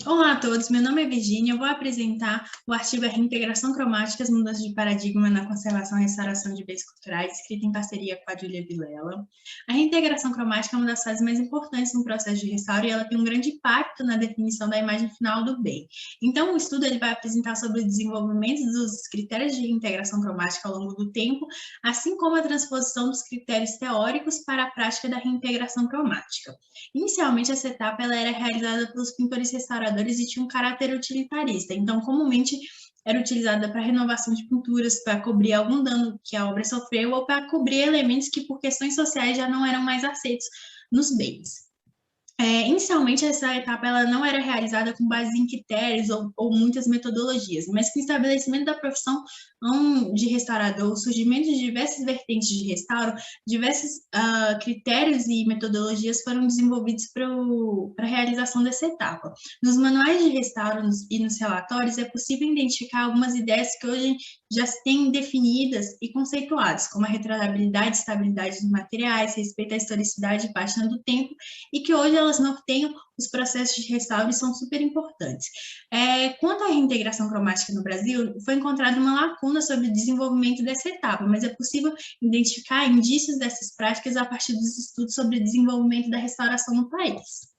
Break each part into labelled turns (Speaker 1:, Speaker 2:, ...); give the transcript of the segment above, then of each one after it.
Speaker 1: Olá a todos, meu nome é Virgínia, eu vou apresentar o artigo A Reintegração Cromática, as mudanças de paradigma na conservação e restauração de bens culturais, escrito em parceria com a Júlia Vilela. A reintegração cromática é uma das fases mais importantes no processo de restauro e ela tem um grande impacto na definição da imagem final do bem. Então, o estudo ele vai apresentar sobre o desenvolvimento dos critérios de reintegração cromática ao longo do tempo, assim como a transposição dos critérios teóricos para a prática da reintegração cromática. Inicialmente, essa etapa ela era realizada pelos pintores restauradores e tinha um caráter utilitarista, então comumente era utilizada para renovação de pinturas, para cobrir algum dano que a obra sofreu ou para cobrir elementos que por questões sociais já não eram mais aceitos nos bens. Inicialmente, essa etapa ela não era realizada com base em critérios ou muitas metodologias, mas com o estabelecimento da profissão de restaurador, o surgimento de diversas vertentes de restauro, diversos critérios e metodologias foram desenvolvidos para a realização dessa etapa. Nos manuais de restauro e nos relatórios é possível identificar algumas ideias que hoje já se têm definidas e conceituadas, como a retratabilidade e estabilidade dos materiais, respeito à historicidade e página do tempo, e que hoje elas norteiam os processos de restauro e são super importantes. Quanto à reintegração cromática no Brasil, foi encontrada uma lacuna sobre o desenvolvimento dessa etapa, mas é possível identificar indícios dessas práticas a partir dos estudos sobre o desenvolvimento da restauração no país.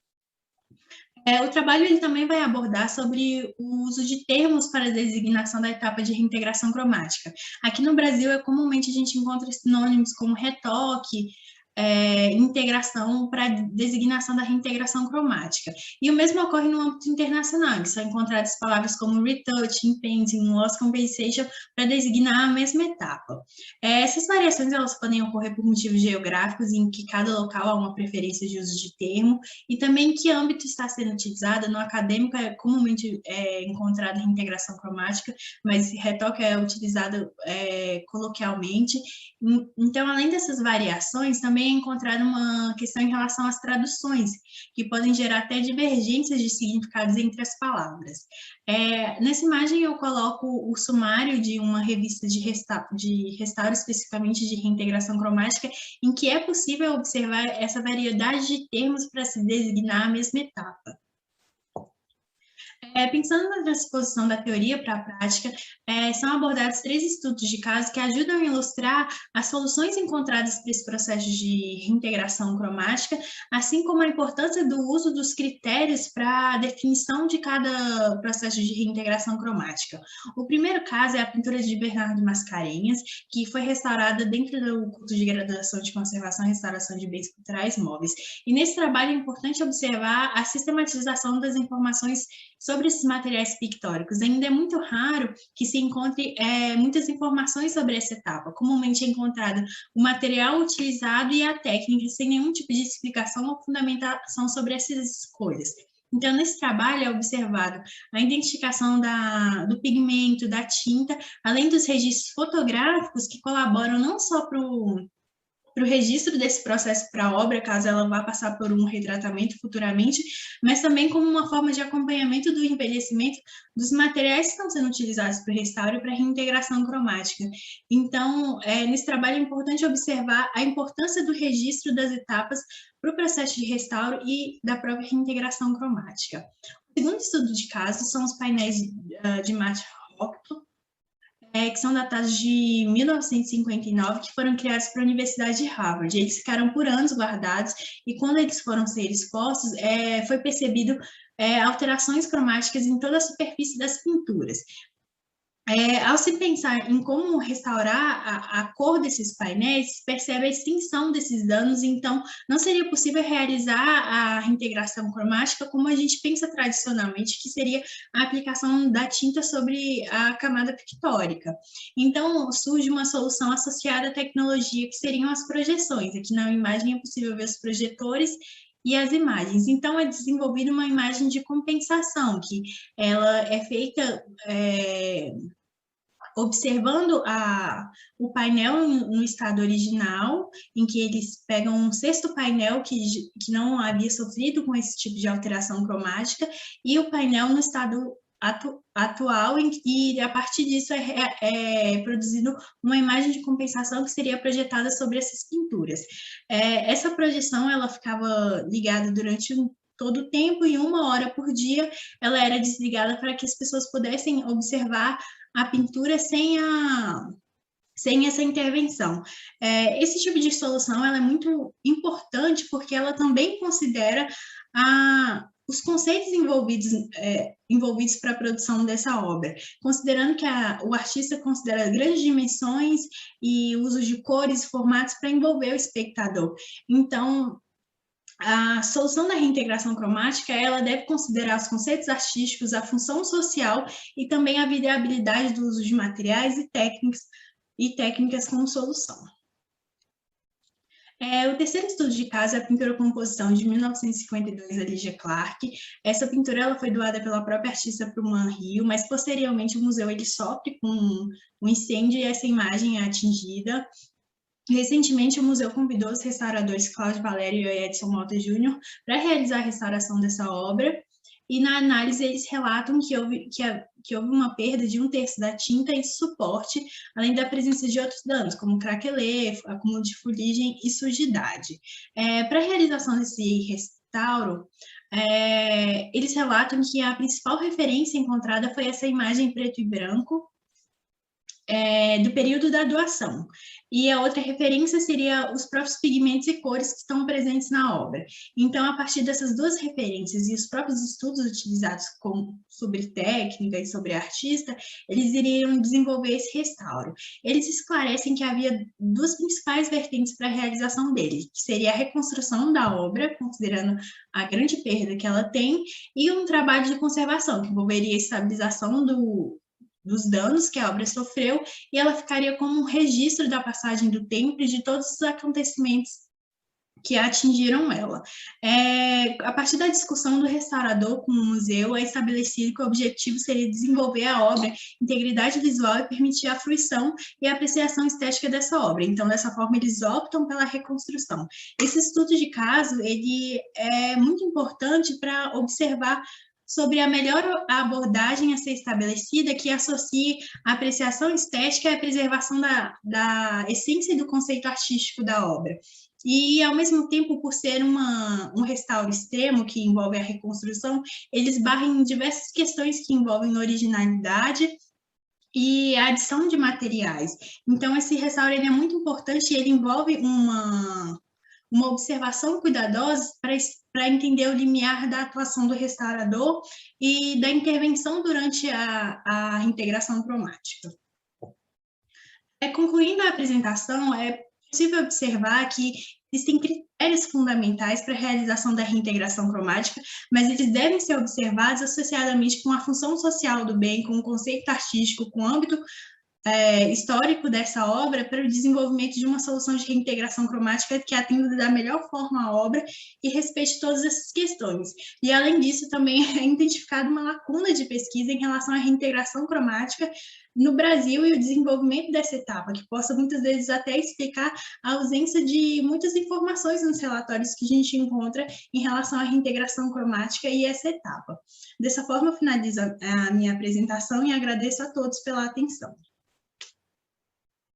Speaker 1: O trabalho ele também vai abordar sobre o uso de termos para a designação da etapa de reintegração cromática. Aqui no Brasil, comumente a gente encontra sinônimos como retoque, integração para designação da reintegração cromática. E o mesmo ocorre no âmbito internacional, que são encontradas palavras como retouching, painting, loss compensation para designar a mesma etapa. Essas variações elas podem ocorrer por motivos geográficos, em que cada local há uma preferência de uso de termo, e também em que âmbito está sendo utilizada. No acadêmico é comumente encontrada reintegração cromática, mas retoque é utilizado coloquialmente. Então, além dessas variações, também é encontrada uma questão em relação às traduções, que podem gerar até divergências de significados entre as palavras. Nessa imagem, eu coloco o sumário de uma revista de restauro, especificamente de reintegração cromática, em que é possível observar essa variedade de termos para se designar a mesma etapa. Pensando na transposição da teoria para a prática, são abordados 3 estudos de caso que ajudam a ilustrar as soluções encontradas para esse processo de reintegração cromática, assim como a importância do uso dos critérios para a definição de cada processo de reintegração cromática. O primeiro caso é a pintura de Bernardo Mascarenhas, que foi restaurada dentro do curso de graduação de conservação e restauração de bens culturais móveis. E nesse trabalho é importante observar a sistematização das informações sobre esses materiais pictóricos. Ainda é muito raro que se encontre muitas informações sobre essa etapa. Comumente é encontrado o material utilizado e a técnica, sem nenhum tipo de explicação ou fundamentação sobre essas escolhas. Então, nesse trabalho é observado a identificação do pigmento, da tinta, além dos registros fotográficos que colaboram não só para o registro desse processo para a obra, caso ela vá passar por um retratamento futuramente, mas também como uma forma de acompanhamento do envelhecimento dos materiais que estão sendo utilizados para o restauro e para a reintegração cromática. Então, nesse trabalho é importante observar a importância do registro das etapas para o processo de restauro e da própria reintegração cromática. O segundo estudo de caso são os painéis de Matt Hockton, que são datados de 1959, que foram criados para a Universidade de Harvard. Eles ficaram por anos guardados e quando eles foram ser expostos, foi percebido alterações cromáticas em toda a superfície das pinturas. Ao se pensar em como restaurar a cor desses painéis, se percebe a extinção desses danos, então não seria possível realizar a reintegração cromática como a gente pensa tradicionalmente, que seria a aplicação da tinta sobre a camada pictórica. Então, surge uma solução associada à tecnologia, que seriam as projeções. Aqui na imagem é possível ver os projetores e as imagens. Então, é desenvolvida uma imagem de compensação, que ela é feita observando o painel no estado original, em que eles pegam um sexto painel que não havia sofrido com esse tipo de alteração cromática, e o painel no estado atual, e a partir disso é produzido uma imagem de compensação que seria projetada sobre essas pinturas. Essa projeção ela ficava ligada durante todo o tempo e 1 hora por dia ela era desligada para que as pessoas pudessem observar a pintura sem essa intervenção. Esse tipo de solução ela é muito importante porque ela também considera os conceitos envolvidos para a produção dessa obra, considerando que o artista considera grandes dimensões e uso de cores e formatos para envolver o espectador. Então, a solução da reintegração cromática, ela deve considerar os conceitos artísticos, a função social e também a viabilidade do uso de materiais e técnicas como solução. O terceiro estudo de caso é a pintura composição de 1952 da Lygia Clark. Essa pintura ela foi doada pela própria artista para o Man Rio, mas posteriormente o museu ele sofre com um incêndio e essa imagem é atingida. Recentemente, o museu convidou os restauradores Cláudio Valério e Edson Mota Júnior para realizar a restauração dessa obra, e na análise eles relatam que houve uma perda de 1/3 da tinta e suporte, além da presença de outros danos, como craquelê, acúmulo de fuligem e sujidade. Para a realização desse restauro, eles relatam que a principal referência encontrada foi essa imagem preto e branco, do período da doação. E a outra referência seria os próprios pigmentos e cores que estão presentes na obra. Então, a partir dessas duas referências e os próprios estudos utilizados sobre técnica e sobre artista, eles iriam desenvolver esse restauro. Eles esclarecem que havia duas principais vertentes para a realização dele, que seria a reconstrução da obra, considerando a grande perda que ela tem, e um trabalho de conservação, que envolveria a estabilização dos danos que a obra sofreu, e ela ficaria como um registro da passagem do tempo e de todos os acontecimentos que atingiram ela. A partir da discussão do restaurador com o museu, é estabelecido que o objetivo seria desenvolver a obra, integridade visual e permitir a fruição e a apreciação estética dessa obra. Então, dessa forma, eles optam pela reconstrução. Esse estudo de caso, ele é muito importante para observar sobre a melhor abordagem a ser estabelecida, que associe a apreciação estética e a preservação da essência e do conceito artístico da obra. E, ao mesmo tempo, por ser um restauro extremo, que envolve a reconstrução, eles barram em diversas questões que envolvem originalidade e a adição de materiais. Então, esse restauro ele é muito importante e ele envolve uma observação cuidadosa para entender o limiar da atuação do restaurador e da intervenção durante a integração cromática. Concluindo a apresentação, é possível observar que existem critérios fundamentais para a realização da reintegração cromática, mas eles devem ser observados associadamente com a função social do bem, com o conceito artístico, com o âmbito histórico dessa obra para o desenvolvimento de uma solução de reintegração cromática que atenda da melhor forma a obra e respeite todas essas questões. E, além disso, também é identificada uma lacuna de pesquisa em relação à reintegração cromática no Brasil e o desenvolvimento dessa etapa, que possa muitas vezes até explicar a ausência de muitas informações nos relatórios que a gente encontra em relação à reintegração cromática e essa etapa. Dessa forma, eu finalizo a minha apresentação e agradeço a todos pela atenção.